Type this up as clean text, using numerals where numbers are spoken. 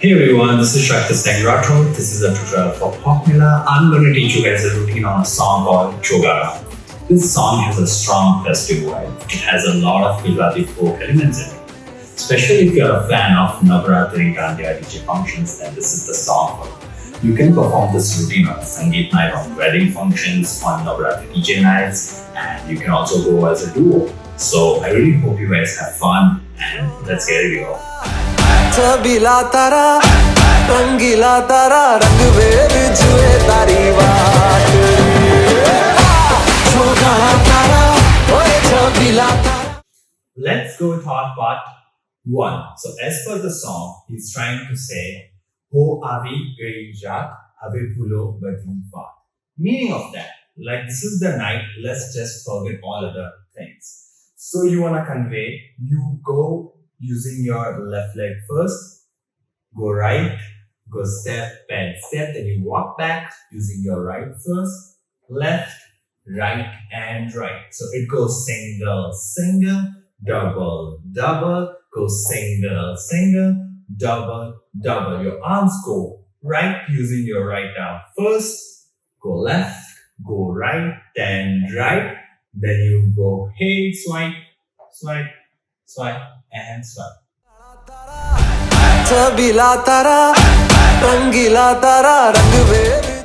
Hey everyone, this is Shakti Sangrato. This is a tutorial for Pop Mela. I'm going to teach you guys a routine on a song called Chogada. This song has a strong festive vibe. It has a lot of Gujarati folk elements in it. Especially if you're a fan of Navratri Dandiya DJ functions, then this is the song for you. You can perform this routine on a Sangeet night, on wedding functions, on Navratri DJ nights, and you can also go as a duo. So I really hope you guys have fun, and let's get it going. छबीला तारा रंगीला तारा रंग where जुए तारी बात छोगाड़ा तारा ओए छबीला तारा. Let's go with our part 1. So as per the song, he's trying to say Ho avi gayi raat have bhulo badi baat. Meaning of that, like this is the night, let's just forget all other things. So you want to convey, you go using your left leg first, go right, go step, bend, step, then you walk back using your right first, left, right, and right. So it goes single, single, double, double, go single, single, double, double. Your arms go right using your right arm first, go left, go right, then right, then you go hey, swipe, swipe, swipe, and swipe. छबीला तारा रंगीला तारा रंग where